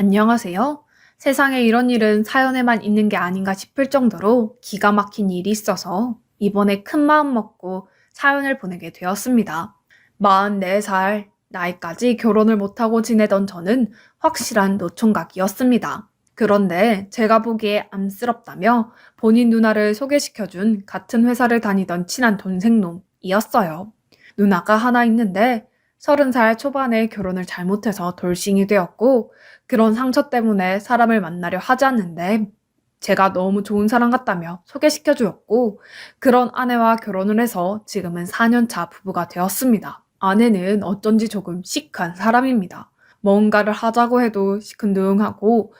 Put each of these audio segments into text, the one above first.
안녕하세요. 세상에 이런 일은 사연에만 있는 게 아닌가 싶을 정도로 기가 막힌 일이 있어서 이번에 큰 마음 먹고 사연을 보내게 되었습니다. 44살, 나이까지 결혼을 못하고 지내던 저는 확실한 노총각이었습니다. 그런데 제가 보기에 안쓰럽다며 본인 누나를 소개시켜준 같은 회사를 다니던 친한 동생놈이었어요. 누나가 하나 있는데 30살 초반에 결혼을 잘못해서 돌싱이 되었고 그런 상처 때문에 사람을 만나려 하지 않는데 제가 너무 좋은 사람 같다며 소개시켜 주었고 그런 아내와 결혼을 해서 지금은 4년 차 부부가 되었습니다. 아내는 어쩐지 조금 시크한 사람입니다. 뭔가를 하자고 해도 시큰둥하고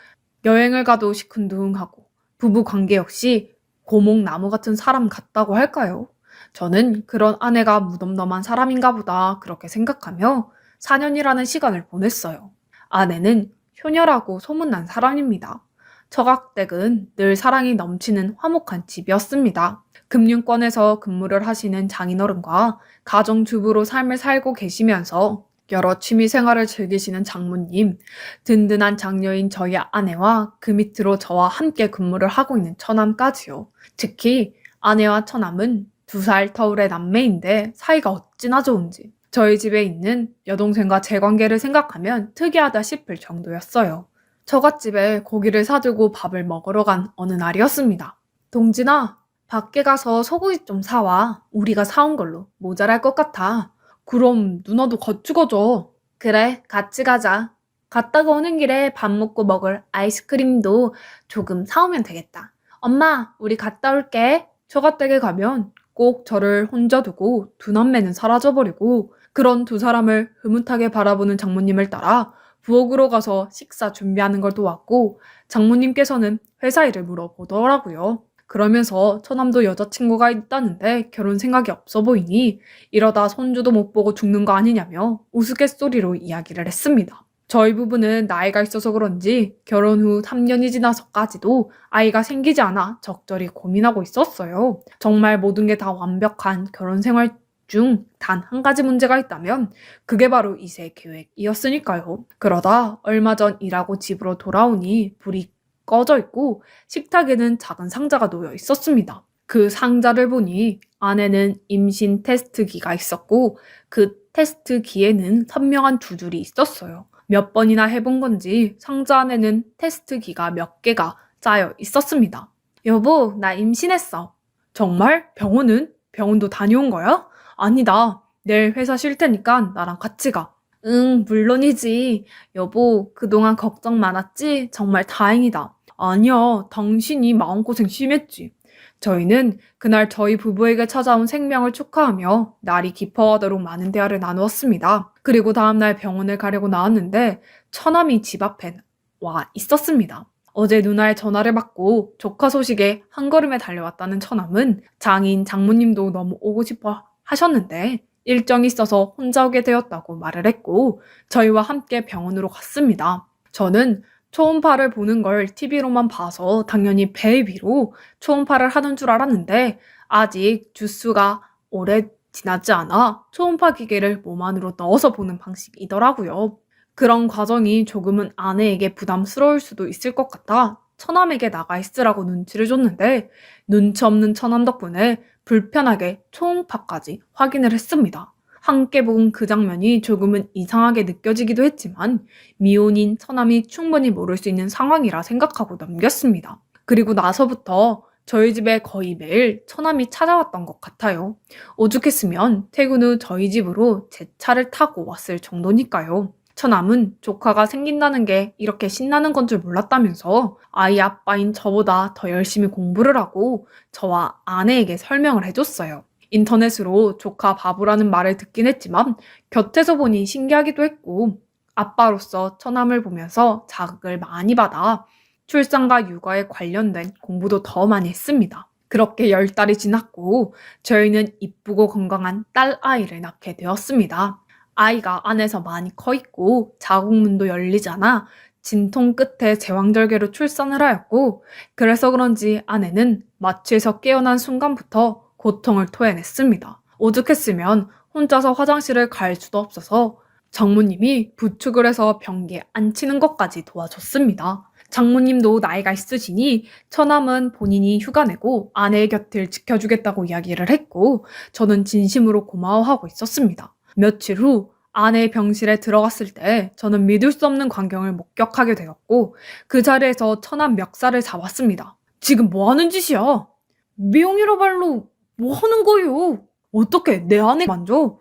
여행을 가도 시큰둥하고 부부 관계 역시 고목나무 같은 사람 같다고 할까요? 저는 그런 아내가 무덤덤한 사람인가 보다 그렇게 생각하며 4년이라는 시간을 보냈어요. 아내는 효녀라고 소문난 사람입니다. 처갓댁은 늘 사랑이 넘치는 화목한 집이었습니다. 금융권에서 근무를 하시는 장인어른과 가정주부로 삶을 살고 계시면서 여러 취미 생활을 즐기시는 장모님, 든든한 장녀인 저희 아내와 그 밑으로 저와 함께 근무를 하고 있는 처남까지요. 특히 아내와 처남은 2살 터울의 남매인데 사이가 어찌나 좋은지 저희 집에 있는 여동생과 제 관계를 생각하면 특이하다 싶을 정도였어요. 처갓집에 고기를 사두고 밥을 먹으러 간 어느 날이었습니다. 동진아, 밖에 가서 소고기 좀 사와. 우리가 사온 걸로 모자랄 것 같아. 그럼 누나도 같이 가자. 그래, 같이 가자. 갔다가 오는 길에 밥 먹고 먹을 아이스크림도 조금 사오면 되겠다. 엄마, 우리 갔다 올게. 처갓댁에 가면 꼭 저를 혼자 두고 두 남매는 사라져버리고 그런 두 사람을 흐뭇하게 바라보는 장모님을 따라 부엌으로 가서 식사 준비하는 걸 도왔고 장모님께서는 회사 일을 물어보더라고요. 그러면서 처남도 여자친구가 있다는데 결혼 생각이 없어 보이니 이러다 손주도 못 보고 죽는 거 아니냐며 우스갯소리로 이야기를 했습니다. 저희 부부는 나이가 있어서 그런지 결혼 후 3년이 지나서까지도 아이가 생기지 않아 적절히 고민하고 있었어요. 정말 모든 게 다 완벽한 결혼 생활 중 단 한 가지 문제가 있다면 그게 바로 이세 계획이었으니까요. 그러다 얼마 전 일하고 집으로 돌아오니 불이 꺼져 있고 식탁에는 작은 상자가 놓여 있었습니다. 그 상자를 보니 안에는 임신 테스트기가 있었고 그 테스트기에는 선명한 두 줄이 있었어요. 몇 번이나 해본 건지 상자 안에는 테스트기가 몇 개가 짜여 있었습니다. 여보, 나 임신했어. 정말? 병원은? 병원도 다녀온 거야? 아니다. 내일 회사 쉴 테니까 나랑 같이 가. 응, 물론이지. 여보, 그동안 걱정 많았지? 정말 다행이다. 아니야, 당신이 마음고생 심했지. 저희는 그날 저희 부부에게 찾아온 생명을 축하하며 날이 깊어가도록 많은 대화를 나누었습니다. 그리고 다음날 병원을 가려고 나왔는데 처남이 집 앞에 와 있었습니다. 어제 누나의 전화를 받고 조카 소식에 한 걸음에 달려왔다는 처남은 장인 장모님도 너무 오고 싶어 하셨는데 일정이 있어서 혼자 오게 되었다고 말을 했고 저희와 함께 병원으로 갔습니다. 저는 초음파를 보는 걸 TV로만 봐서 당연히 배 위로 초음파를 하는 줄 알았는데 아직 주수가 오래 지나지 않아 초음파 기계를 몸 안으로 넣어서 보는 방식이더라고요. 그런 과정이 조금은 아내에게 부담스러울 수도 있을 것 같아 처남에게 나가 있으라고 눈치를 줬는데 눈치 없는 처남 덕분에 불편하게 초음파까지 확인을 했습니다. 함께 본 그 장면이 조금은 이상하게 느껴지기도 했지만 미혼인 처남이 충분히 모를 수 있는 상황이라 생각하고 넘겼습니다. 그리고 나서부터 저희 집에 거의 매일 처남이 찾아왔던 것 같아요. 오죽했으면 퇴근 후 저희 집으로 제 차를 타고 왔을 정도니까요. 처남은 조카가 생긴다는 게 이렇게 신나는 건 줄 몰랐다면서 아이 아빠인 저보다 더 열심히 공부를 하고 저와 아내에게 설명을 해줬어요. 인터넷으로 조카 바보라는 말을 듣긴 했지만 곁에서 보니 신기하기도 했고 아빠로서 처남을 보면서 자극을 많이 받아 출산과 육아에 관련된 공부도 더 많이 했습니다. 그렇게 10달이 지났고 저희는 이쁘고 건강한 딸아이를 낳게 되었습니다. 아이가 안에서 많이 커 있고 자궁문도 열리지 않아 진통 끝에 제왕절개로 출산을 하였고 그래서 그런지 아내는 마취에서 깨어난 순간부터 고통을 토해냈습니다. 오죽했으면 혼자서 화장실을 갈 수도 없어서 장모님이 부축을 해서 변기에 앉히는 것까지 도와줬습니다. 장모님도 나이가 있으시니 처남은 본인이 휴가 내고 아내의 곁을 지켜주겠다고 이야기를 했고 저는 진심으로 고마워하고 있었습니다. 며칠 후 아내의 병실에 들어갔을 때 저는 믿을 수 없는 광경을 목격하게 되었고 그 자리에서 처남 멱살을 잡았습니다. 지금 뭐 하는 짓이야? 매형이라말로 뭐 하는 거예요? 어떻게 내 아내 만져?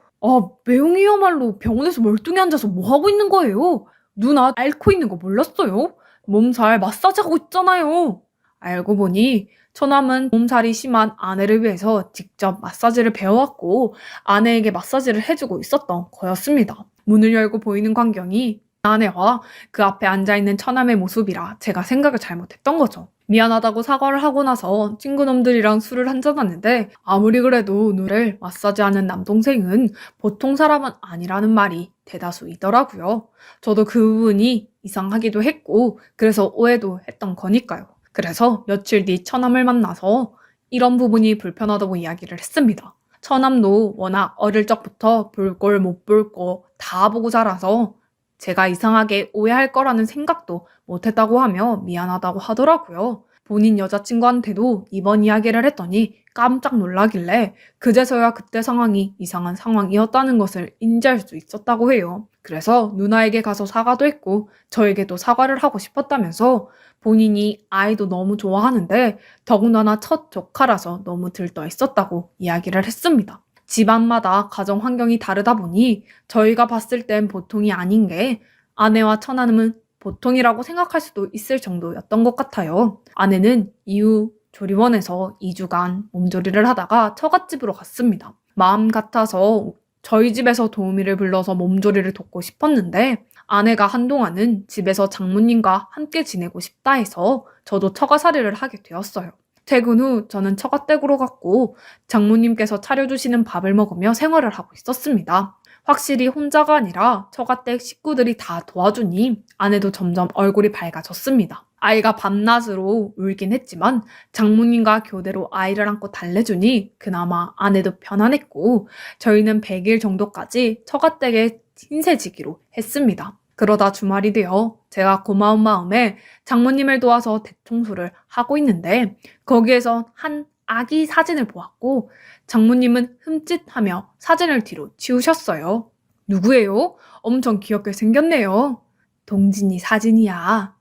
매형이야말로 병원에서 멀뚱히 앉아서 뭐 하고 있는 거예요? 누나 앓고 있는 거 몰랐어요? 몸살 마사지하고 있잖아요. 알고 보니 처남은 몸살이 심한 아내를 위해서 직접 마사지를 배워왔고 아내에게 마사지를 해주고 있었던 거였습니다. 문을 열고 보이는 광경이 아내와 그 앞에 앉아있는 처남의 모습이라 제가 생각을 잘못했던 거죠. 미안하다고 사과를 하고 나서 친구놈들이랑 술을 한잔하는데 아무리 그래도 누를 마사지하는 남동생은 보통 사람은 아니라는 말이 대다수이더라고요. 저도 그 부분이 이상하기도 했고 그래서 오해도 했던 거니까요. 그래서 며칠 뒤 처남을 만나서 이런 부분이 불편하다고 이야기를 했습니다. 처남도 워낙 어릴 적부터 볼 걸 못 볼 거 다 보고 자라서 제가 이상하게 오해할 거라는 생각도 못했다고 하며 미안하다고 하더라고요. 본인 여자친구한테도 이번 이야기를 했더니 깜짝 놀라길래 그제서야 그때 상황이 이상한 상황이었다는 것을 인지할 수 있었다고 해요. 그래서 누나에게 가서 사과도 했고 저에게도 사과를 하고 싶었다면서 본인이 아이도 너무 좋아하는데 더군다나 첫 조카라서 너무 들떠 있었다고 이야기를 했습니다. 집안마다 가정 환경이 다르다 보니 저희가 봤을 땐 보통이 아닌 게 아내와 처남은 보통이라고 생각할 수도 있을 정도였던 것 같아요. 아내는 이후 조리원에서 2주간 몸조리를 하다가 처갓집으로 갔습니다. 마음 같아서 저희 집에서 도우미를 불러서 몸조리를 돕고 싶었는데 아내가 한동안은 집에서 장모님과 함께 지내고 싶다 해서 저도 처가살이를 하게 되었어요. 퇴근 후 저는 처가댁으로 갔고 장모님께서 차려주시는 밥을 먹으며 생활을 하고 있었습니다. 확실히 혼자가 아니라 처가댁 식구들이 다 도와주니 아내도 점점 얼굴이 밝아졌습니다. 아이가 밤낮으로 울긴 했지만 장모님과 교대로 아이를 안고 달래주니 그나마 아내도 편안했고 저희는 100일 정도까지 처가댁에 신세지기로 했습니다. 그러다 주말이 되어 제가 고마운 마음에 장모님을 도와서 대청소를 하고 있는데 거기에서 한 아기 사진을 보았고 장모님은 흠칫하며 사진을 뒤로 치우셨어요. 누구예요? 엄청 귀엽게 생겼네요. 동진이 사진이야.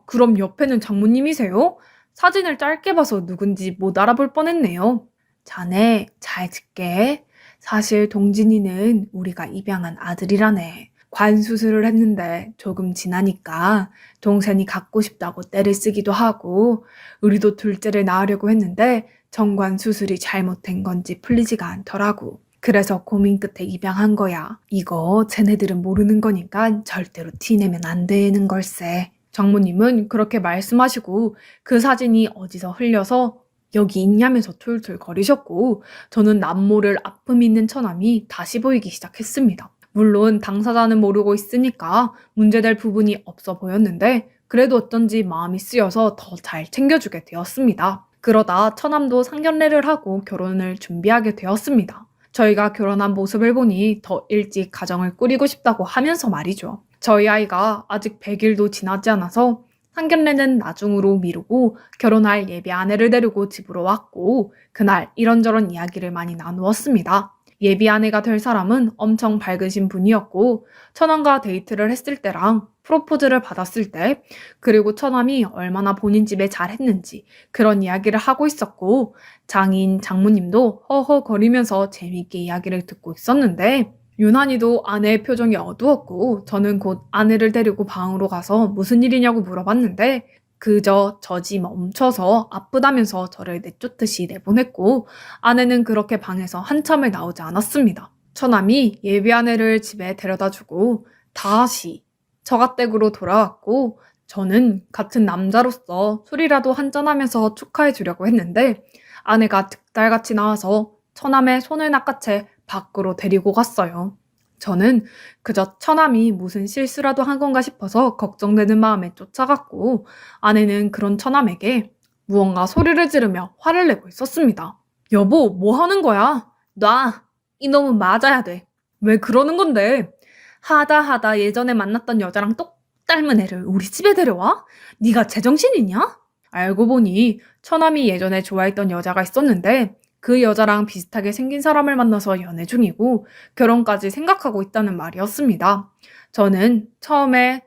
그럼 옆에는 장모님이세요? 사진을 짧게 봐서 누군지 못 알아볼 뻔했네요. 자네 잘 듣게. 사실 동진이는 우리가 입양한 아들이라네. 관 수술을 했는데 조금 지나니까 동생이 갖고 싶다고 떼를 쓰기도 하고 우리도 둘째를 낳으려고 했는데 정관 수술이 잘못된 건지 풀리지가 않더라고. 그래서 고민 끝에 입양한 거야. 이거 쟤네들은 모르는 거니까 절대로 티내면 안 되는 걸세. 장모님은 그렇게 말씀하시고 그 사진이 어디서 흘려서 여기 있냐면서 툴툴 거리셨고 저는 남모를 아픔 있는 처남이 다시 보이기 시작했습니다. 물론 당사자는 모르고 있으니까 문제될 부분이 없어 보였는데 그래도 어쩐지 마음이 쓰여서 더 잘 챙겨주게 되었습니다. 그러다 처남도 상견례를 하고 결혼을 준비하게 되었습니다. 저희가 결혼한 모습을 보니 더 일찍 가정을 꾸리고 싶다고 하면서 말이죠. 저희 아이가 아직 100일도 지나지 않아서 상견례는 나중으로 미루고 결혼할 예비 아내를 데리고 집으로 왔고 그날 이런저런 이야기를 많이 나누었습니다. 예비 아내가 될 사람은 엄청 밝으신 분이었고 처남과 데이트를 했을 때랑 프로포즈를 받았을 때 그리고 처남이 얼마나 본인 집에 잘했는지 그런 이야기를 하고 있었고 장인 장모님도 허허거리면서 재미있게 이야기를 듣고 있었는데 유난히도 아내의 표정이 어두웠고 저는 곧 아내를 데리고 방으로 가서 무슨 일이냐고 물어봤는데 그저 젖이 멈춰서 아프다면서 저를 내쫓듯이 내보냈고 아내는 그렇게 방에서 한참을 나오지 않았습니다. 처남이 예비 아내를 집에 데려다주고 다시 처가댁으로 돌아왔고 저는 같은 남자로서 술이라도 한잔하면서 축하해 주려고 했는데 아내가 득달같이 나와서 처남의 손을 낚아채 밖으로 데리고 갔어요. 저는 그저 처남이 무슨 실수라도 한 건가 싶어서 걱정되는 마음에 쫓아갔고 아내는 그런 처남에게 무언가 소리를 지르며 화를 내고 있었습니다. 여보, 뭐 하는 거야? 놔! 이놈은 맞아야 돼. 왜 그러는 건데? 하다 예전에 만났던 여자랑 똑 닮은 애를 우리 집에 데려와? 네가 제정신이냐? 알고 보니 처남이 예전에 좋아했던 여자가 있었는데 그 여자랑 비슷하게 생긴 사람을 만나서 연애 중이고 결혼까지 생각하고 있다는 말이었습니다. 저는 처음에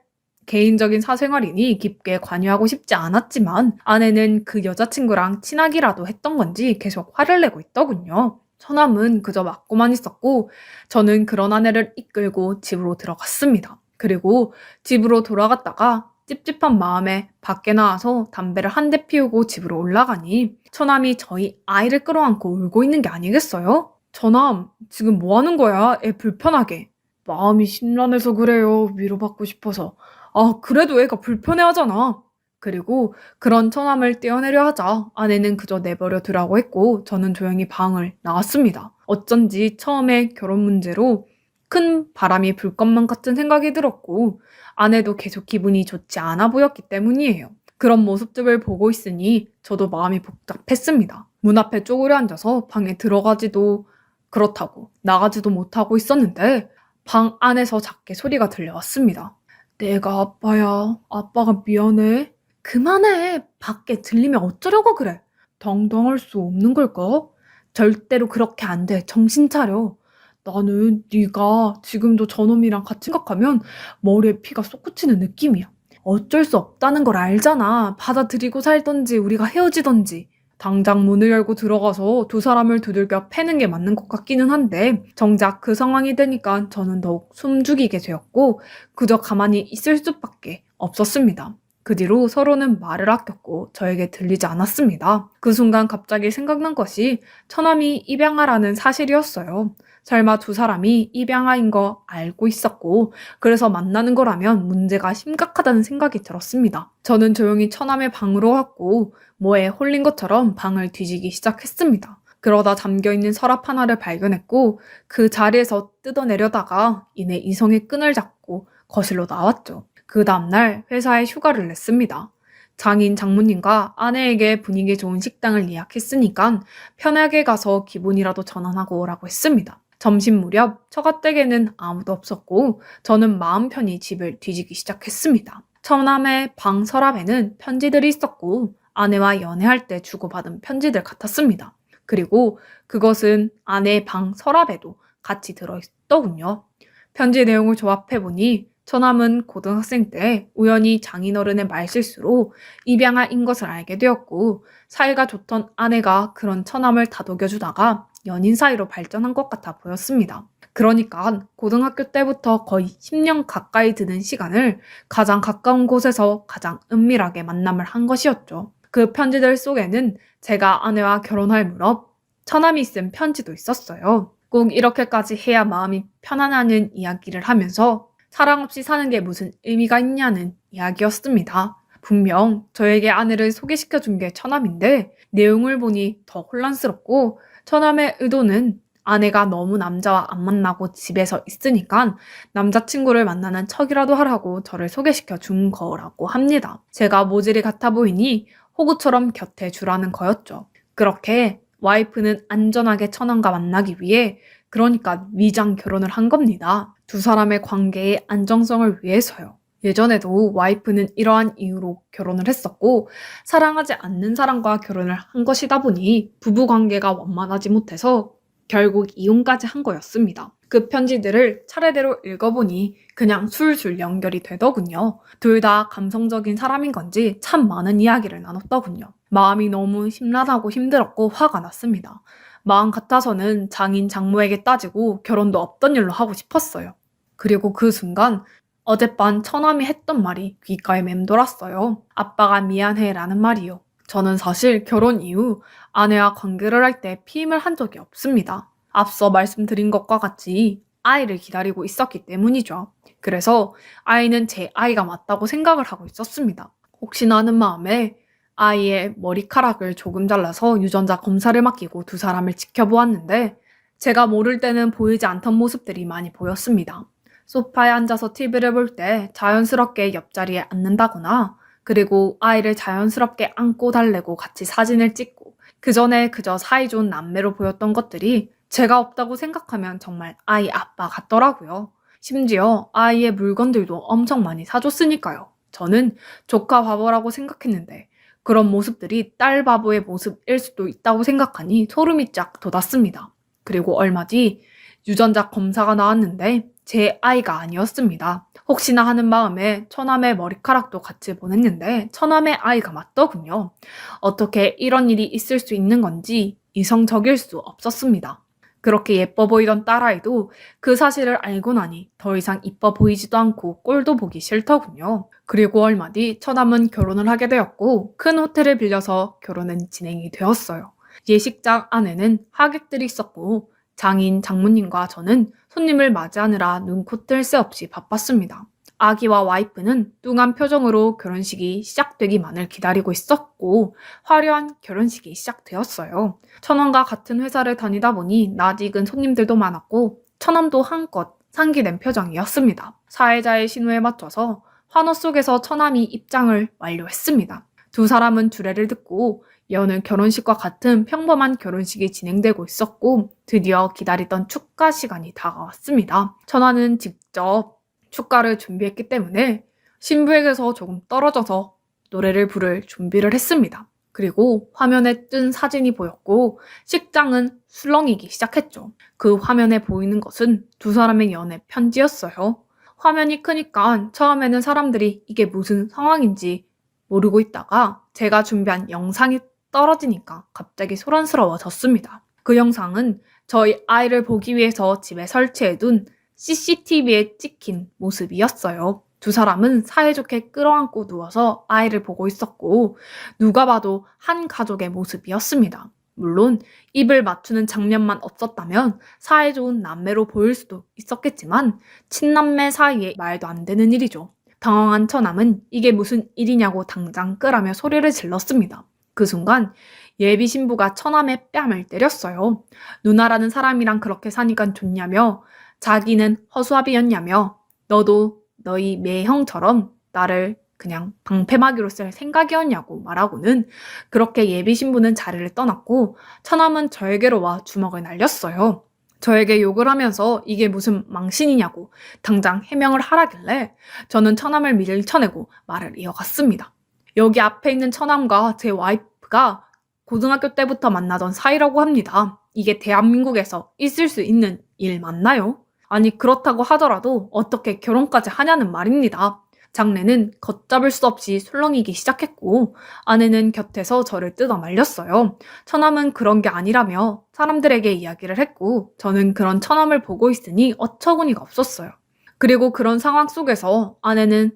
개인적인 사생활이니 깊게 관여하고 싶지 않았지만 아내는 그 여자친구랑 친하기라도 했던 건지 계속 화를 내고 있더군요. 처남은 그저 맞고만 있었고 저는 그런 아내를 이끌고 집으로 들어갔습니다. 그리고 집으로 돌아갔다가 찝찝한 마음에 밖에 나와서 담배를 한 대 피우고 집으로 올라가니 처남이 저희 아이를 끌어안고 울고 있는 게 아니겠어요? 처남, 지금 뭐 하는 거야? 애 불편하게. 마음이 심란해서 그래요. 위로받고 싶어서. 아, 그래도 애가 불편해하잖아. 그리고 그런 처남을 떼어내려 하자 아내는 그저 내버려 두라고 했고 저는 조용히 방을 나왔습니다. 어쩐지 처음에 결혼 문제로 큰 바람이 불 것만 같은 생각이 들었고 아내도 계속 기분이 좋지 않아 보였기 때문이에요. 그런 모습들을 보고 있으니 저도 마음이 복잡했습니다. 문 앞에 쪼그려 앉아서 방에 들어가지도 그렇다고 나가지도 못하고 있었는데 방 안에서 작게 소리가 들려왔습니다. 내가 아빠야. 아빠가 미안해. 그만해. 밖에 들리면 어쩌려고 그래. 당당할 수 없는 걸까? 절대로 그렇게 안 돼. 정신 차려. 나는 네가 지금도 저놈이랑 같이 생각하면 머리에 피가 솟구치는 느낌이야. 어쩔 수 없다는 걸 알잖아. 받아들이고 살던지 우리가 헤어지던지. 당장 문을 열고 들어가서 두 사람을 두들겨 패는 게 맞는 것 같기는 한데 정작 그 상황이 되니까 저는 더욱 숨죽이게 되었고 그저 가만히 있을 수밖에 없었습니다. 그 뒤로 서로는 말을 아꼈고 저에게 들리지 않았습니다. 그 순간 갑자기 생각난 것이 처남이 입양아라는 사실이었어요. 설마 두 사람이 입양아인 거 알고 있었고 그래서 만나는 거라면 문제가 심각하다는 생각이 들었습니다. 저는 조용히 처남의 방으로 갔고 뭐에 홀린 것처럼 방을 뒤지기 시작했습니다. 그러다 잠겨있는 서랍 하나를 발견했고 그 자리에서 뜯어내려다가 이내 이성의 끈을 잡고 거실로 나왔죠. 그 다음날 회사에 휴가를 냈습니다. 장인 장모님과 아내에게 분위기 좋은 식당을 예약했으니까 편하게 가서 기분이라도 전환하고 오라고 했습니다. 점심 무렵 처가댁에는 아무도 없었고 저는 마음 편히 집을 뒤지기 시작했습니다. 처남의 방 서랍에는 편지들이 있었고 아내와 연애할 때 주고받은 편지들 같았습니다. 그리고 그것은 아내의 방 서랍에도 같이 들어있더군요. 편지 내용을 조합해보니 처남은 고등학생 때 우연히 장인어른의 말실수로 입양아인 것을 알게 되었고 사이가 좋던 아내가 그런 처남을 다독여주다가 연인 사이로 발전한 것 같아 보였습니다. 그러니까 고등학교 때부터 거의 10년 가까이 드는 시간을 가장 가까운 곳에서 가장 은밀하게 만남을 한 것이었죠. 그 편지들 속에는 제가 아내와 결혼할 무렵 처남이 쓴 편지도 있었어요. 꼭 이렇게까지 해야 마음이 편안하는 이야기를 하면서 사랑 없이 사는 게 무슨 의미가 있냐는 이야기였습니다. 분명 저에게 아내를 소개시켜준 게 처남인데 내용을 보니 더 혼란스럽고 처남의 의도는 아내가 너무 남자와 안 만나고 집에서 있으니까 남자친구를 만나는 척이라도 하라고 저를 소개시켜 준 거라고 합니다. 제가 모질이 같아 보이니 호구처럼 곁에 주라는 거였죠. 그렇게 와이프는 안전하게 처남과 만나기 위해 그러니까 위장 결혼을 한 겁니다. 두 사람의 관계의 안정성을 위해서요. 예전에도 와이프는 이러한 이유로 결혼을 했었고 사랑하지 않는 사람과 결혼을 한 것이다 보니 부부관계가 원만하지 못해서 결국 이혼까지 한 거였습니다. 그 편지들을 차례대로 읽어보니 그냥 술술 연결이 되더군요. 둘 다 감성적인 사람인 건지 참 많은 이야기를 나눴더군요. 마음이 너무 심란하고 힘들었고 화가 났습니다. 마음 같아서는 장인 장모에게 따지고 결혼도 없던 일로 하고 싶었어요. 그리고 그 순간 어젯밤 처남이 했던 말이 귓가에 맴돌았어요. 아빠가 미안해 라는 말이요. 저는 사실 결혼 이후 아내와 관계를 할 때 피임을 한 적이 없습니다. 앞서 말씀드린 것과 같이 아이를 기다리고 있었기 때문이죠. 그래서 아이는 제 아이가 맞다고 생각을 하고 있었습니다. 혹시나 하는 마음에 아이의 머리카락을 조금 잘라서 유전자 검사를 맡기고 두 사람을 지켜보았는데 제가 모를 때는 보이지 않던 모습들이 많이 보였습니다. 소파에 앉아서 TV를 볼 때 자연스럽게 옆자리에 앉는다거나 그리고 아이를 자연스럽게 안고 달래고 같이 사진을 찍고 그 전에 그저 사이좋은 남매로 보였던 것들이 제가 없다고 생각하면 정말 아이 아빠 같더라고요. 심지어 아이의 물건들도 엄청 많이 사줬으니까요. 저는 조카 바보라고 생각했는데 그런 모습들이 딸 바보의 모습일 수도 있다고 생각하니 소름이 쫙 돋았습니다. 그리고 얼마 뒤 유전자 검사가 나왔는데 제 아이가 아니었습니다. 혹시나 하는 마음에 처남의 머리카락도 같이 보냈는데 처남의 아이가 맞더군요. 어떻게 이런 일이 있을 수 있는 건지 이성적일 수 없었습니다. 그렇게 예뻐 보이던 딸아이도 그 사실을 알고 나니 더 이상 이뻐 보이지도 않고 꼴도 보기 싫더군요. 그리고 얼마 뒤 처남은 결혼을 하게 되었고 큰 호텔을 빌려서 결혼은 진행이 되었어요. 예식장 안에는 하객들이 있었고 장인, 장모님과 저는 손님을 맞이하느라 눈코 뜰 새 없이 바빴습니다. 아기와 와이프는 뚱한 표정으로 결혼식이 시작되기만을 기다리고 있었고 화려한 결혼식이 시작되었어요. 처남과 같은 회사를 다니다 보니 낯익은 손님들도 많았고 처남도 한껏 상기된 표정이었습니다. 사회자의 신호에 맞춰서 환호 속에서 처남이 입장을 완료했습니다. 두 사람은 주례를 듣고 여느 결혼식과 같은 평범한 결혼식이 진행되고 있었고 드디어 기다리던 축가 시간이 다가왔습니다. 처남은 직접 축가를 준비했기 때문에 신부에게서 조금 떨어져서 노래를 부를 준비를 했습니다. 그리고 화면에 뜬 사진이 보였고 식장은 술렁이기 시작했죠. 그 화면에 보이는 것은 두 사람의 연애 편지였어요. 화면이 크니까 처음에는 사람들이 이게 무슨 상황인지 모르고 있다가 제가 준비한 영상이 떨어지니까 갑자기 소란스러워졌습니다. 그 영상은 저희 아이를 보기 위해서 집에 설치해둔 CCTV에 찍힌 모습이었어요. 두 사람은 사이좋게 끌어안고 누워서 아이를 보고 있었고 누가 봐도 한 가족의 모습이었습니다. 물론 입을 맞추는 장면만 없었다면 사이좋은 남매로 보일 수도 있었겠지만 친남매 사이에 말도 안 되는 일이죠. 당황한 처남은 이게 무슨 일이냐고 당장 끄라며 소리를 질렀습니다. 그 순간 예비 신부가 처남의 뺨을 때렸어요. 누나라는 사람이랑 그렇게 사니까 좋냐며 자기는 허수아비였냐며 너도 너희 매형처럼 나를 그냥 방패막이로 쓸 생각이었냐고 말하고는 그렇게 예비 신부는 자리를 떠났고 처남은 저에게로 와 주먹을 날렸어요. 저에게 욕을 하면서 이게 무슨 망신이냐고 당장 해명을 하라길래 저는 처남을 밀쳐내고 말을 이어갔습니다. 여기 앞에 있는 처남과 제 와이프가 고등학교 때부터 만나던 사이라고 합니다. 이게 대한민국에서 있을 수 있는 일 맞나요? 아니 그렇다고 하더라도 어떻게 결혼까지 하냐는 말입니다. 장래는 걷잡을 수 없이 술렁이기 시작했고 아내는 곁에서 저를 뜯어 말렸어요. 처남은 그런 게 아니라며 사람들에게 이야기를 했고 저는 그런 처남을 보고 있으니 어처구니가 없었어요. 그리고 그런 상황 속에서 아내는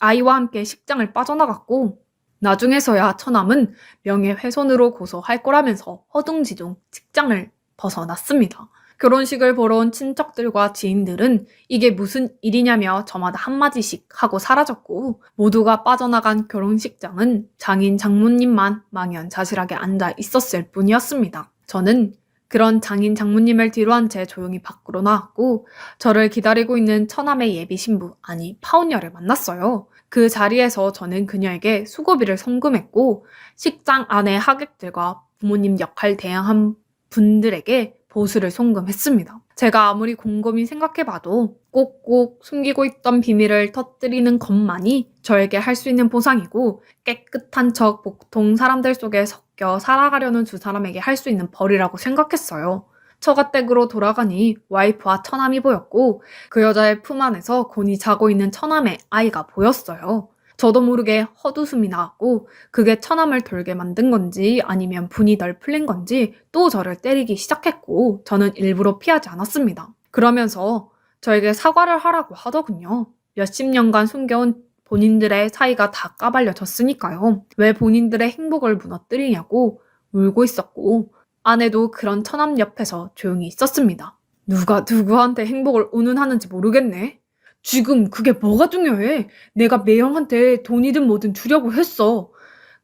아이와 함께 식장을 빠져나갔고 나중에서야 처남은 명예훼손으로 고소할 거라면서 허둥지둥 직장을 벗어났습니다. 결혼식을 보러 온 친척들과 지인들은 이게 무슨 일이냐며 저마다 한마디씩 하고 사라졌고 모두가 빠져나간 결혼식장은 장인 장모님만 망연자실하게 앉아 있었을 뿐이었습니다. 저는 그런 장인 장모님을 뒤로한 채 조용히 밖으로 나왔고 저를 기다리고 있는 처남의 예비 신부 아니 파혼녀를 만났어요. 그 자리에서 저는 그녀에게 수고비를 송금했고 식장 안의 하객들과 부모님 역할 대항한 분들에게 보수를 송금했습니다. 제가 아무리 곰곰이 생각해봐도 꼭꼭 숨기고 있던 비밀을 터뜨리는 것만이 저에게 할 수 있는 보상이고 깨끗한 척 보통 사람들 속에 섞여 살아가려는 두 사람에게 할 수 있는 벌이라고 생각했어요. 처가댁으로 돌아가니 와이프와 처남이 보였고 그 여자의 품 안에서 곤히 자고 있는 처남의 아이가 보였어요. 저도 모르게 헛웃음이 나왔고 그게 처남을 돌게 만든 건지 아니면 분이 덜 풀린 건지 또 저를 때리기 시작했고 저는 일부러 피하지 않았습니다. 그러면서 저에게 사과를 하라고 하더군요. 몇십 년간 숨겨온 본인들의 사이가 다 까발려졌으니까요. 왜 본인들의 행복을 무너뜨리냐고 울고 있었고 아내도 그런 처남 옆에서 조용히 있었습니다. 누가 누구한테 행복을 운운하는지 모르겠네. 지금 그게 뭐가 중요해? 내가 매형한테 돈이든 뭐든 주려고 했어.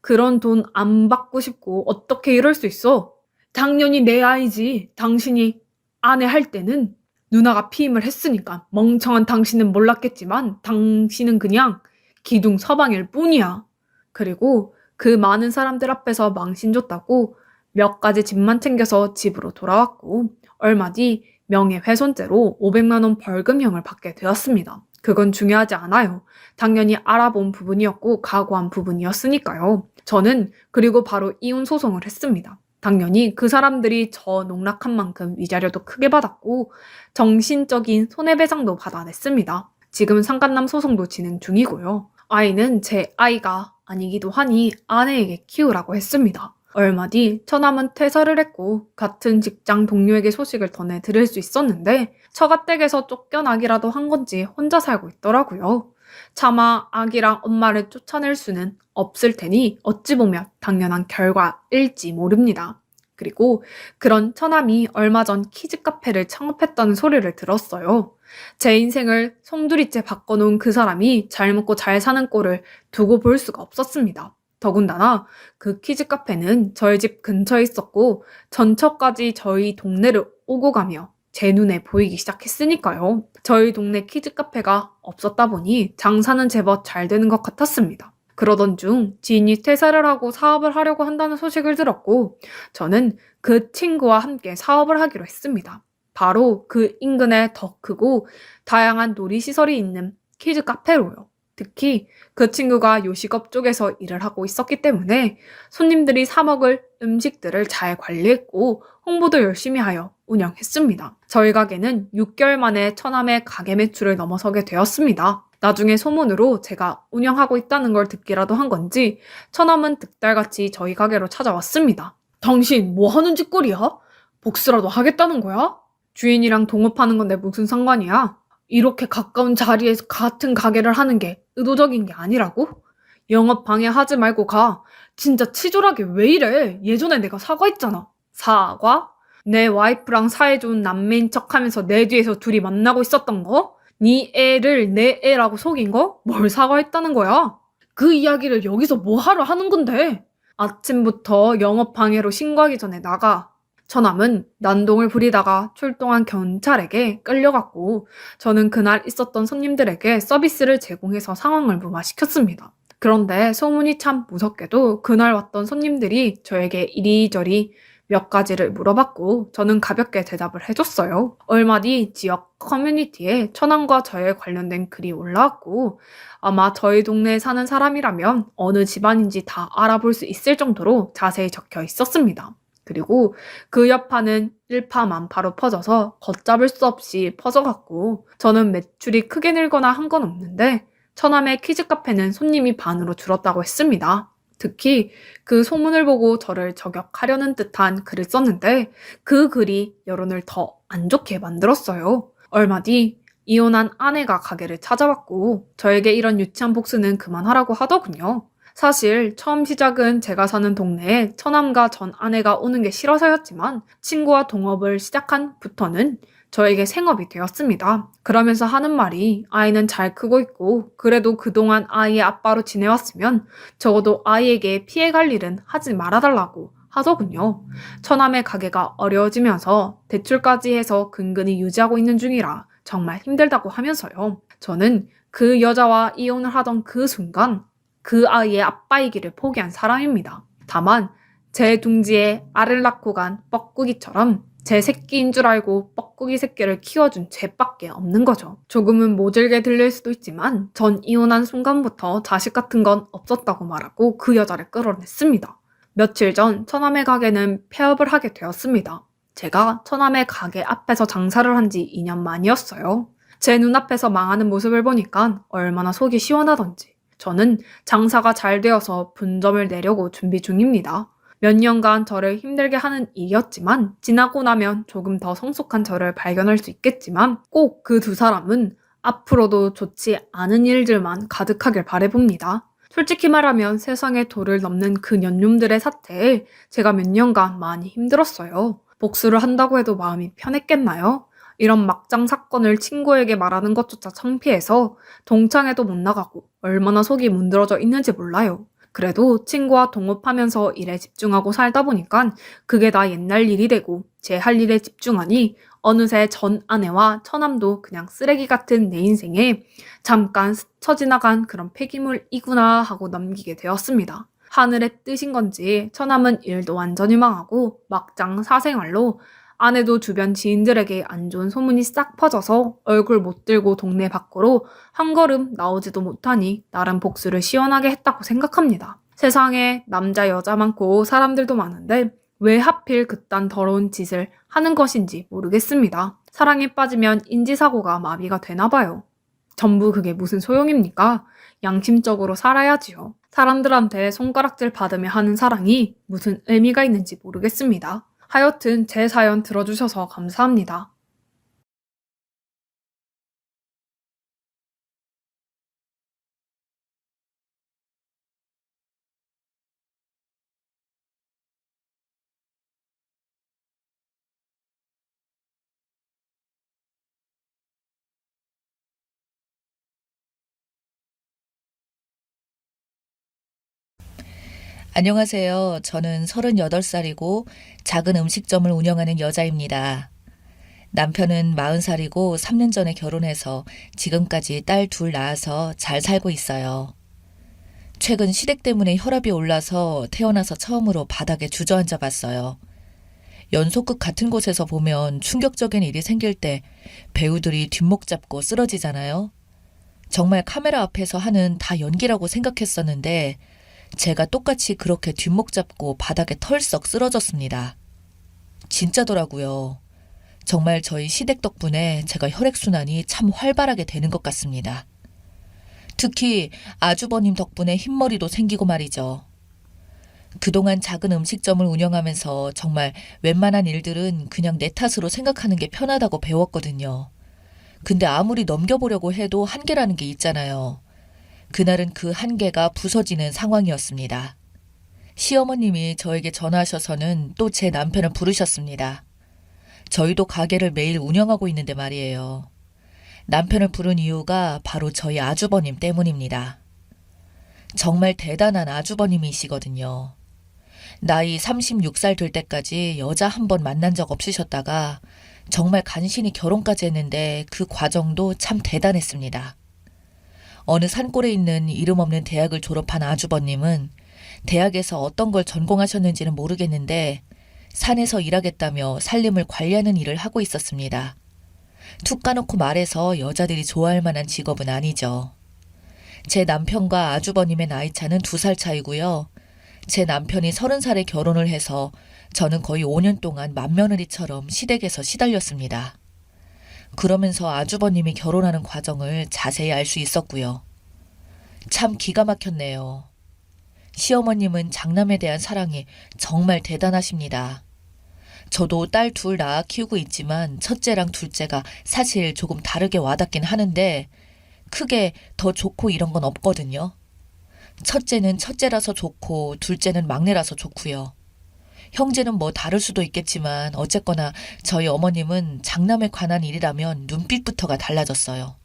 그런 돈 안 받고 싶고 어떻게 이럴 수 있어? 당연히 내 아이지. 당신이 아내 할 때는 누나가 피임을 했으니까 멍청한 당신은 몰랐겠지만 당신은 그냥 기둥 서방일 뿐이야. 그리고 그 많은 사람들 앞에서 망신 줬다고 몇 가지 집만 챙겨서 집으로 돌아왔고 얼마 뒤 명예훼손죄로 500만 원 벌금형을 받게 되었습니다. 그건 중요하지 않아요. 당연히 알아본 부분이었고 각오한 부분이었으니까요. 저는 그리고 바로 이혼 소송을 했습니다. 당연히 그 사람들이 저 농락한 만큼 위자료도 크게 받았고 정신적인 손해배상도 받아냈습니다. 지금 상간남 소송도 진행 중이고요. 아이는 제 아이가 아니기도 하니 아내에게 키우라고 했습니다. 얼마 뒤 처남은 퇴사를 했고 같은 직장 동료에게 소식을 전해드릴 수 있었는데 처가댁에서 쫓겨나기라도 한 건지 혼자 살고 있더라고요. 차마 아기랑 엄마를 쫓아낼 수는 없을 테니 어찌 보면 당연한 결과일지 모릅니다. 그리고 그런 처남이 얼마 전 키즈 카페를 창업했다는 소리를 들었어요. 제 인생을 송두리째 바꿔놓은 그 사람이 잘 먹고 잘 사는 꼴을 두고 볼 수가 없었습니다. 더군다나 그 키즈 카페는 저희 집 근처에 있었고 전처까지 저희 동네를 오고 가며 제 눈에 보이기 시작했으니까요. 저희 동네 키즈 카페가 없었다 보니 장사는 제법 잘 되는 것 같았습니다. 그러던 중 지인이 퇴사를 하고 사업을 하려고 한다는 소식을 들었고 저는 그 친구와 함께 사업을 하기로 했습니다. 바로 그 인근에 더 크고 다양한 놀이시설이 있는 키즈 카페로요. 특히 그 친구가 요식업 쪽에서 일을 하고 있었기 때문에 손님들이 사 먹을 음식들을 잘 관리했고 홍보도 열심히 하여 운영했습니다. 저희 가게는 6개월 만에 처남의 가게 매출을 넘어서게 되었습니다. 나중에 소문으로 제가 운영하고 있다는 걸 듣기라도 한 건지 처남은 득달같이 저희 가게로 찾아왔습니다. 당신 뭐 하는 짓거리야? 복수라도 하겠다는 거야? 주인이랑 동업하는 건데 무슨 상관이야? 이렇게 가까운 자리에서 같은 가게를 하는 게 의도적인 게 아니라고? 영업 방해하지 말고 가. 진짜 치졸하게 왜 이래? 예전에 내가 사과했잖아. 사과? 내 와이프랑 사이 좋은 남매인 척하면서 내 뒤에서 둘이 만나고 있었던 거? 네 애를 내 애라고 속인 거? 뭘 사과했다는 거야? 그 이야기를 여기서 뭐 하러 하는 건데? 아침부터 영업 방해로 신고하기 전에 나가. 처남은 난동을 부리다가 출동한 경찰에게 끌려갔고 저는 그날 있었던 손님들에게 서비스를 제공해서 상황을 무마시켰습니다. 그런데 소문이 참 무섭게도 그날 왔던 손님들이 저에게 이리저리 몇 가지를 물어봤고 저는 가볍게 대답을 해줬어요. 얼마 뒤 지역 커뮤니티에 처남과 저에 관련된 글이 올라왔고 아마 저희 동네에 사는 사람이라면 어느 집안인지 다 알아볼 수 있을 정도로 자세히 적혀 있었습니다. 그리고 그 여파는 일파만파로 퍼져서 걷잡을 수 없이 퍼져갔고 저는 매출이 크게 늘거나 한 건 없는데 처남의 키즈 카페는 손님이 반으로 줄었다고 했습니다. 특히 그 소문을 보고 저를 저격하려는 듯한 글을 썼는데 그 글이 여론을 더 안 좋게 만들었어요. 얼마 뒤 이혼한 아내가 가게를 찾아왔고 저에게 이런 유치한 복수는 그만하라고 하더군요. 사실 처음 시작은 제가 사는 동네에 처남과 전 아내가 오는 게 싫어서였지만 친구와 동업을 시작한 부터는 저에게 생업이 되었습니다. 그러면서 하는 말이 아이는 잘 크고 있고 그래도 그동안 아이의 아빠로 지내왔으면 적어도 아이에게 피해갈 일은 하지 말아달라고 하더군요. 처남의 가게가 어려워지면서 대출까지 해서 근근히 유지하고 있는 중이라 정말 힘들다고 하면서요. 저는 그 여자와 이혼을 하던 그 순간 그 아이의 아빠이기를 포기한 사람입니다. 다만 제 둥지에 알을 낳고 간 뻐꾸기처럼 제 새끼인 줄 알고 뻐꾸기 새끼를 키워준 죄밖에 없는 거죠. 조금은 모질게 들릴 수도 있지만 전 이혼한 순간부터 자식 같은 건 없었다고 말하고 그 여자를 끌어냈습니다. 며칠 전 처남의 가게는 폐업을 하게 되었습니다. 제가 처남의 가게 앞에서 장사를 한 지 2년 만이었어요. 제 눈앞에서 망하는 모습을 보니까 얼마나 속이 시원하던지 저는 장사가 잘 되어서 분점을 내려고 준비 중입니다. 몇 년간 저를 힘들게 하는 일이었지만 지나고 나면 조금 더 성숙한 저를 발견할 수 있겠지만 꼭 그 두 사람은 앞으로도 좋지 않은 일들만 가득하길 바라봅니다. 솔직히 말하면 세상의 도를 넘는 그 년놈들의 사태에 제가 몇 년간 많이 힘들었어요. 복수를 한다고 해도 마음이 편했겠나요? 이런 막장 사건을 친구에게 말하는 것조차 창피해서 동창회도 못 나가고 얼마나 속이 문드러져 있는지 몰라요. 그래도 친구와 동업하면서 일에 집중하고 살다 보니까 그게 다 옛날 일이 되고 제 할 일에 집중하니 어느새 전 아내와 처남도 그냥 쓰레기 같은 내 인생에 잠깐 스쳐 지나간 그런 폐기물이구나 하고 넘기게 되었습니다. 하늘의 뜻인 건지 처남은 일도 완전히 망하고 막장 사생활로 아내도 주변 지인들에게 안 좋은 소문이 싹 퍼져서 얼굴 못 들고 동네 밖으로 한 걸음 나오지도 못하니 나름 복수를 시원하게 했다고 생각합니다. 세상에 남자 여자 많고 사람들도 많은데 왜 하필 그딴 더러운 짓을 하는 것인지 모르겠습니다. 사랑에 빠지면 인지사고가 마비가 되나 봐요. 전부 그게 무슨 소용입니까? 양심적으로 살아야지요. 사람들한테 손가락질 받으며 하는 사랑이 무슨 의미가 있는지 모르겠습니다. 하여튼 제 사연 들어주셔서 감사합니다. 안녕하세요. 저는 38살이고 작은 음식점을 운영하는 여자입니다. 남편은 40살이고 3년 전에 결혼해서 지금까지 딸 둘 낳아서 잘 살고 있어요. 최근 시댁 때문에 혈압이 올라서 태어나서 처음으로 바닥에 주저앉아 봤어요. 연속극 같은 곳에서 보면 충격적인 일이 생길 때 배우들이 뒷목 잡고 쓰러지잖아요. 정말 카메라 앞에서 하는 다 연기라고 생각했었는데 제가 똑같이 그렇게 뒷목 잡고 바닥에 털썩 쓰러졌습니다. 진짜더라고요. 정말 저희 시댁 덕분에 제가 혈액순환이 참 활발하게 되는 것 같습니다. 특히 아주버님 덕분에 흰머리도 생기고 말이죠. 그동안 작은 음식점을 운영하면서 정말 웬만한 일들은 그냥 내 탓으로 생각하는 게 편하다고 배웠거든요. 근데 아무리 넘겨보려고 해도 한계라는 게 있잖아요. 그날은 그 한계가 부서지는 상황이었습니다. 시어머님이 저에게 전화하셔서는 또 제 남편을 부르셨습니다. 저희도 가게를 매일 운영하고 있는데 말이에요. 남편을 부른 이유가 바로 저희 아주버님 때문입니다. 정말 대단한 아주버님이시거든요. 나이 36살 될 때까지 여자 한 번 만난 적 없으셨다가 정말 간신히 결혼까지 했는데 그 과정도 참 대단했습니다. 어느 산골에 있는 이름 없는 대학을 졸업한 아주버님은 대학에서 어떤 걸 전공하셨는지는 모르겠는데 산에서 일하겠다며 살림을 관리하는 일을 하고 있었습니다. 툭 까놓고 말해서 여자들이 좋아할 만한 직업은 아니죠. 제 남편과 아주버님의 나이 차는 2살 차이고요. 제 남편이 30살에 결혼을 해서 저는 거의 5년 동안 맏며느리처럼 시댁에서 시달렸습니다. 그러면서 아주버님이 결혼하는 과정을 자세히 알 수 있었고요. 참 기가 막혔네요. 시어머님은 장남에 대한 사랑이 정말 대단하십니다. 저도 딸 둘 낳아 키우고 있지만 첫째랑 둘째가 사실 조금 다르게 와닿긴 하는데 크게 더 좋고 이런 건 없거든요. 첫째는 첫째라서 좋고 둘째는 막내라서 좋고요. 형제는 뭐 다를 수도 있겠지만 어쨌거나 저희 어머님은 장남에 관한 일이라면 눈빛부터가 달라졌어요.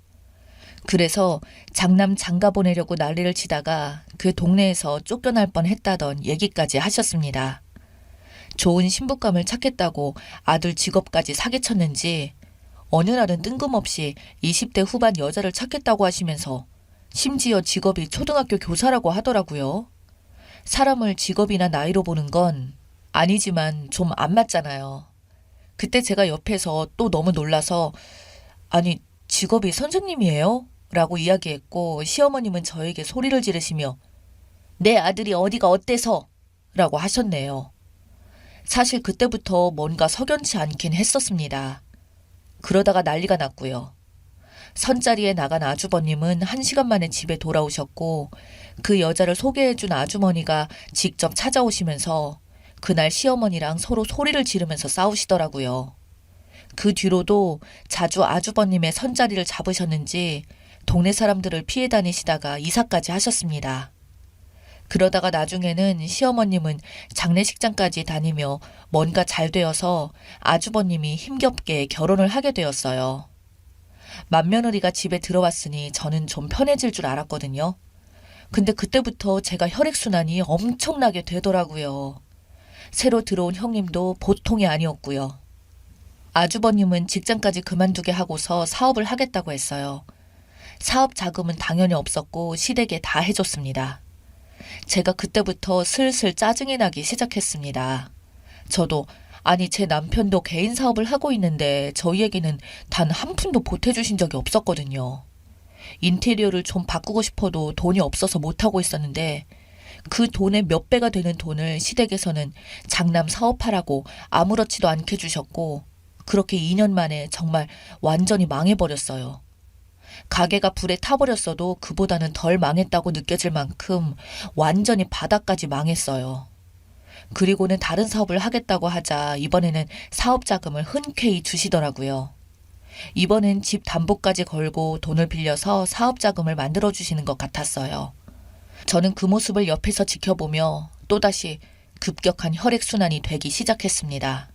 그래서 장남 장가 보내려고 난리를 치다가 그 동네에서 쫓겨날 뻔했다던 얘기까지 하셨습니다. 좋은 신부감을 찾겠다고 아들 직업까지 사기쳤는지 어느 날은 뜬금없이 20대 후반 여자를 찾겠다고 하시면서 심지어 직업이 초등학교 교사라고 하더라고요. 사람을 직업이나 나이로 보는 건 아니지만 좀 안 맞잖아요. 그때 제가 옆에서 또 너무 놀라서 아니 직업이 선생님이에요? 라고 이야기했고 시어머님은 저에게 소리를 지르시며 내 아들이 어디가 어때서? 라고 하셨네요. 사실 그때부터 뭔가 석연치 않긴 했었습니다. 그러다가 난리가 났고요. 선자리에 나간 아주버님은 1시간 만에 집에 돌아오셨고 그 여자를 소개해준 아주머니가 직접 찾아오시면서 그날 시어머니랑 서로 소리를 지르면서 싸우시더라고요. 그 뒤로도 자주 아주버님의 선자리를 잡으셨는지 동네 사람들을 피해 다니시다가 이사까지 하셨습니다. 그러다가 나중에는 시어머님은 장례식장까지 다니며 뭔가 잘 되어서 아주버님이 힘겹게 결혼을 하게 되었어요. 맏며느리가 집에 들어왔으니 저는 좀 편해질 줄 알았거든요. 근데 그때부터 제가 혈액순환이 엄청나게 되더라고요. 새로 들어온 형님도 보통이 아니었고요. 아주버님은 직장까지 그만두게 하고서 사업을 하겠다고 했어요. 사업 자금은 당연히 없었고 시댁에 다 해줬습니다. 제가 그때부터 슬슬 짜증이 나기 시작했습니다. 저도 아니 제 남편도 개인 사업을 하고 있는데 저희에게는 단 한 푼도 보태주신 적이 없었거든요. 인테리어를 좀 바꾸고 싶어도 돈이 없어서 못하고 있었는데 그 돈의 몇 배가 되는 돈을 시댁에서는 장남 사업하라고 아무렇지도 않게 주셨고 그렇게 2년 만에 정말 완전히 망해버렸어요. 가게가 불에 타버렸어도 그보다는 덜 망했다고 느껴질 만큼 완전히 바닥까지 망했어요. 그리고는 다른 사업을 하겠다고 하자 이번에는 사업 자금을 흔쾌히 주시더라고요. 이번엔 집 담보까지 걸고 돈을 빌려서 사업 자금을 만들어 주시는 것 같았어요. 저는 그 모습을 옆에서 지켜보며 또다시 급격한 혈액순환이 되기 시작했습니다.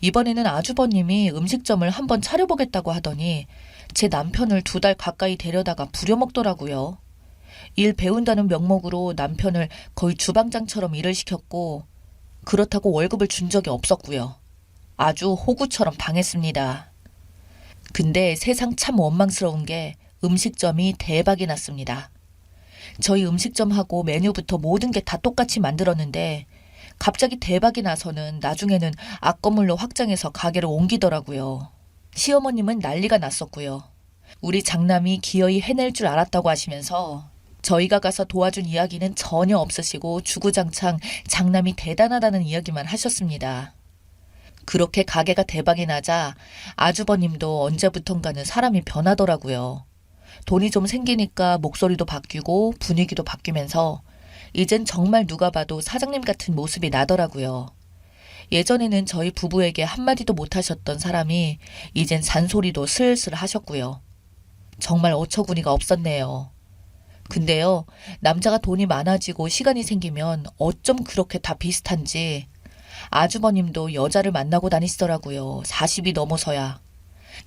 이번에는 아주버님이 음식점을 한번 차려보겠다고 하더니 제 남편을 2달 가까이 데려다가 부려먹더라고요. 일 배운다는 명목으로 남편을 거의 주방장처럼 일을 시켰고 그렇다고 월급을 준 적이 없었고요. 아주 호구처럼 당했습니다. 근데 세상 참 원망스러운 게 음식점이 대박이 났습니다. 저희 음식점하고 메뉴부터 모든 게 다 똑같이 만들었는데 갑자기 대박이 나서는 나중에는 앞건물로 확장해서 가게를 옮기더라고요. 시어머님은 난리가 났었고요. 우리 장남이 기어이 해낼 줄 알았다고 하시면서 저희가 가서 도와준 이야기는 전혀 없으시고 주구장창 장남이 대단하다는 이야기만 하셨습니다. 그렇게 가게가 대박이 나자 아주버님도 언제부턴가는 사람이 변하더라고요. 돈이 좀 생기니까 목소리도 바뀌고 분위기도 바뀌면서 이젠 정말 누가 봐도 사장님 같은 모습이 나더라고요. 예전에는 저희 부부에게 한마디도 못하셨던 사람이 이젠 잔소리도 슬슬 하셨고요. 정말 어처구니가 없었네요. 근데요, 남자가 돈이 많아지고 시간이 생기면 어쩜 그렇게 다 비슷한지 아주버님도 여자를 만나고 다니시더라고요. 40이 넘어서야.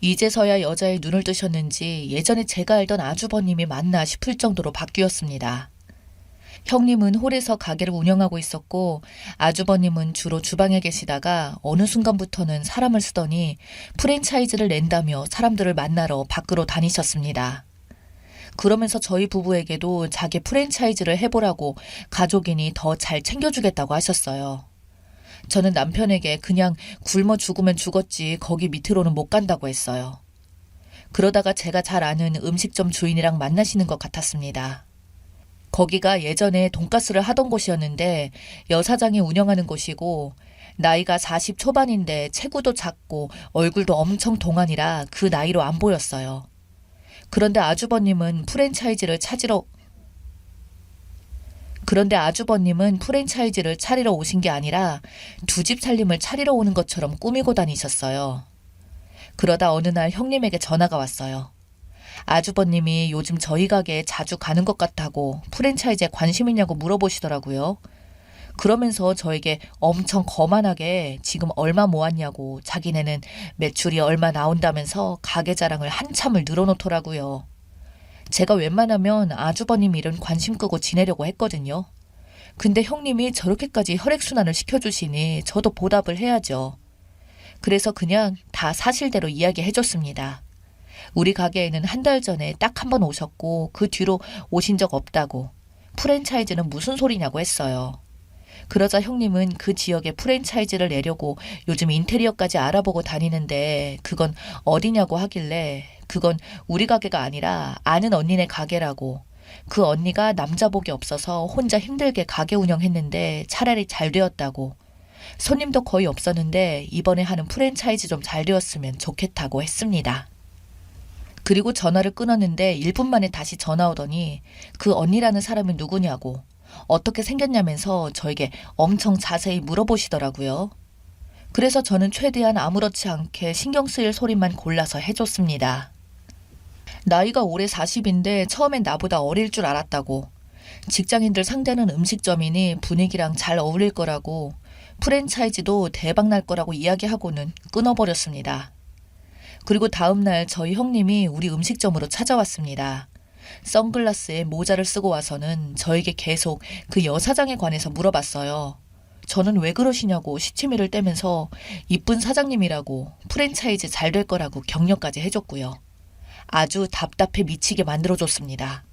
이제서야 여자의 눈을 뜨셨는지 예전에 제가 알던 아주버님이 맞나 싶을 정도로 바뀌었습니다. 형님은 홀에서 가게를 운영하고 있었고 아주버님은 주로 주방에 계시다가 어느 순간부터는 사람을 쓰더니 프랜차이즈를 낸다며 사람들을 만나러 밖으로 다니셨습니다. 그러면서 저희 부부에게도 자기 프랜차이즈를 해보라고 가족이니 더 잘 챙겨주겠다고 하셨어요. 저는 남편에게 그냥 굶어 죽으면 죽었지 거기 밑으로는 못 간다고 했어요. 그러다가 제가 잘 아는 음식점 주인이랑 만나시는 것 같았습니다. 거기가 예전에 돈가스를 하던 곳이었는데 여사장이 운영하는 곳이고 나이가 40 초반인데 체구도 작고 얼굴도 엄청 동안이라 그 나이로 안 보였어요. 그런데 아주버님은 프랜차이즈를 차리러 오신 게 아니라 두 집 살림을 차리러 오는 것처럼 꾸미고 다니셨어요. 그러다 어느 날 형님에게 전화가 왔어요. 아주버님이 요즘 저희 가게에 자주 가는 것 같다고 프랜차이즈에 관심 있냐고 물어보시더라고요. 그러면서 저에게 엄청 거만하게 지금 얼마 모았냐고 자기네는 매출이 얼마 나온다면서 가게 자랑을 한참을 늘어놓더라고요. 제가 웬만하면 아주버님 일은 관심 끄고 지내려고 했거든요. 근데 형님이 저렇게까지 혈액순환을 시켜주시니 저도 보답을 해야죠. 그래서 그냥 다 사실대로 이야기해줬습니다. 우리 가게에는 한 달 전에 딱 한 번 오셨고 그 뒤로 오신 적 없다고 프랜차이즈는 무슨 소리냐고 했어요. 그러자 형님은 그 지역에 프랜차이즈를 내려고 요즘 인테리어까지 알아보고 다니는데 그건 어디냐고 하길래 그건 우리 가게가 아니라 아는 언니네 가게라고 그 언니가 남자복이 없어서 혼자 힘들게 가게 운영했는데 차라리 잘 되었다고 손님도 거의 없었는데 이번에 하는 프랜차이즈 좀 잘 되었으면 좋겠다고 했습니다. 그리고 전화를 끊었는데 1분 만에 다시 전화 오더니 그 언니라는 사람이 누구냐고 어떻게 생겼냐면서 저에게 엄청 자세히 물어보시더라고요. 그래서 저는 최대한 아무렇지 않게 신경 쓰일 소리만 골라서 해줬습니다. 나이가 올해 40인데 처음엔 나보다 어릴 줄 알았다고. 직장인들 상대는 음식점이니 분위기랑 잘 어울릴 거라고 프랜차이즈도 대박 날 거라고 이야기하고는 끊어버렸습니다. 그리고 다음날 저희 형님이 우리 음식점으로 찾아왔습니다. 선글라스에 모자를 쓰고 와서는 저에게 계속 그 여사장에 관해서 물어봤어요. 저는 왜 그러시냐고 시치미를 떼면서 이쁜 사장님이라고 프랜차이즈 잘 될 거라고 격려까지 해줬고요. 아주 답답해 미치게 만들어줬습니다.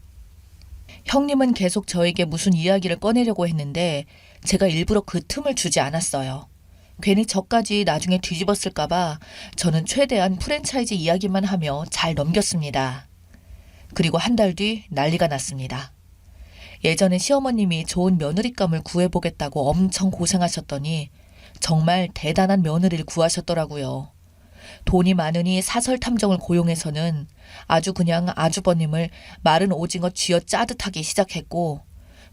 형님은 계속 저에게 무슨 이야기를 꺼내려고 했는데 제가 일부러 그 틈을 주지 않았어요. 괜히 저까지 나중에 뒤집었을까봐 저는 최대한 프랜차이즈 이야기만 하며 잘 넘겼습니다. 그리고 한 달 뒤 난리가 났습니다. 예전에 시어머님이 좋은 며느리감을 구해보겠다고 엄청 고생하셨더니 정말 대단한 며느리를 구하셨더라고요. 돈이 많으니 사설 탐정을 고용해서는 아주 그냥 아주버님을 마른 오징어 쥐어 짜듯하게 시작했고,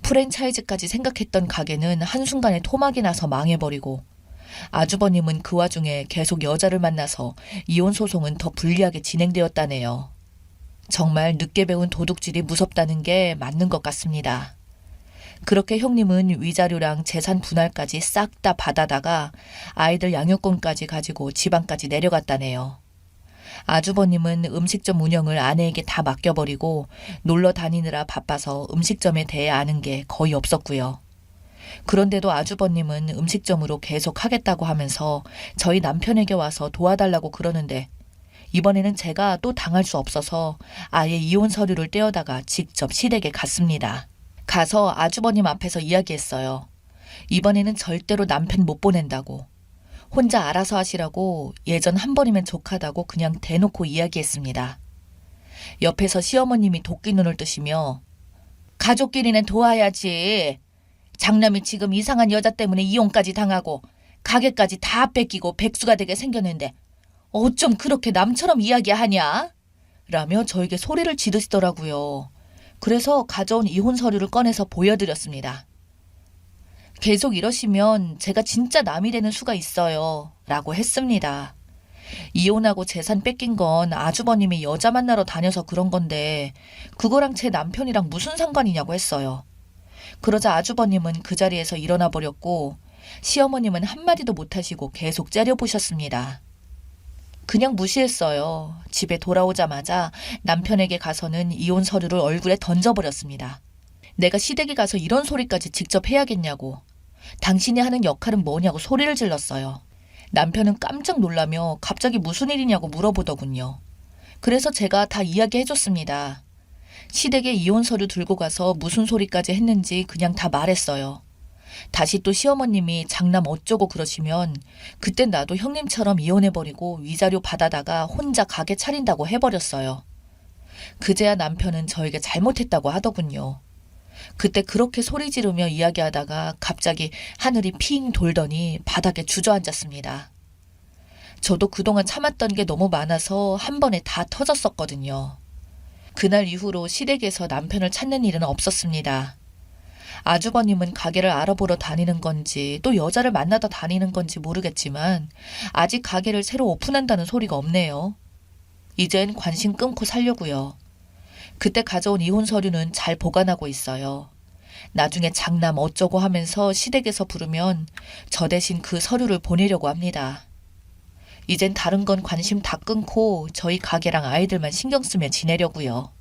프랜차이즈까지 생각했던 가게는 한순간에 토막이 나서 망해버리고, 아주버님은 그 와중에 계속 여자를 만나서 이혼 소송은 더 불리하게 진행되었다네요. 정말 늦게 배운 도둑질이 무섭다는 게 맞는 것 같습니다. 그렇게 형님은 위자료랑 재산 분할까지 싹 다 받아다가 아이들 양육권까지 가지고 지방까지 내려갔다네요. 아주버님은 음식점 운영을 아내에게 다 맡겨버리고 놀러 다니느라 바빠서 음식점에 대해 아는 게 거의 없었고요. 그런데도 아주버님은 음식점으로 계속 하겠다고 하면서 저희 남편에게 와서 도와달라고 그러는데 이번에는 제가 또 당할 수 없어서 아예 이혼 서류를 떼어다가 직접 시댁에 갔습니다. 가서 아주버님 앞에서 이야기했어요. 이번에는 절대로 남편 못 보낸다고. 혼자 알아서 하시라고 예전 한 번이면 족하다고 그냥 대놓고 이야기했습니다. 옆에서 시어머님이 도끼 눈을 뜨시며 가족끼리는 도와야지. 장남이 지금 이상한 여자 때문에 이혼까지 당하고 가게까지 다 뺏기고 백수가 되게 생겼는데 어쩜 그렇게 남처럼 이야기하냐? 라며 저에게 소리를 지르시더라고요. 그래서 가져온 이혼 서류를 꺼내서 보여드렸습니다. 계속 이러시면 제가 진짜 남이 되는 수가 있어요. 라고 했습니다. 이혼하고 재산 뺏긴 건 아주버님이 여자 만나러 다녀서 그런 건데 그거랑 제 남편이랑 무슨 상관이냐고 했어요. 그러자 아주버님은 그 자리에서 일어나 버렸고 시어머님은 한마디도 못하시고 계속 째려보셨습니다. 그냥 무시했어요. 집에 돌아오자마자 남편에게 가서는 이혼 서류를 얼굴에 던져버렸습니다. 내가 시댁에 가서 이런 소리까지 직접 해야겠냐고. 당신이 하는 역할은 뭐냐고 소리를 질렀어요. 남편은 깜짝 놀라며 갑자기 무슨 일이냐고 물어보더군요. 그래서 제가 다 이야기해줬습니다. 시댁에 이혼 서류 들고 가서 무슨 소리까지 했는지 그냥 다 말했어요. 다시 또 시어머님이 장남 어쩌고 그러시면 그땐 나도 형님처럼 이혼해버리고 위자료 받아다가 혼자 가게 차린다고 해버렸어요. 그제야 남편은 저에게 잘못했다고 하더군요. 그때 그렇게 소리 지르며 이야기하다가 갑자기 하늘이 핑 돌더니 바닥에 주저앉았습니다. 저도 그동안 참았던 게 너무 많아서 한 번에 다 터졌었거든요. 그날 이후로 시댁에서 남편을 찾는 일은 없었습니다. 아주버님은 가게를 알아보러 다니는 건지 또 여자를 만나다 다니는 건지 모르겠지만 아직 가게를 새로 오픈한다는 소리가 없네요. 이젠 관심 끊고 살려고요. 그때 가져온 이혼 서류는 잘 보관하고 있어요. 나중에 장남 어쩌고 하면서 시댁에서 부르면 저 대신 그 서류를 보내려고 합니다. 이젠 다른 건 관심 다 끊고 저희 가게랑 아이들만 신경 쓰며 지내려고요.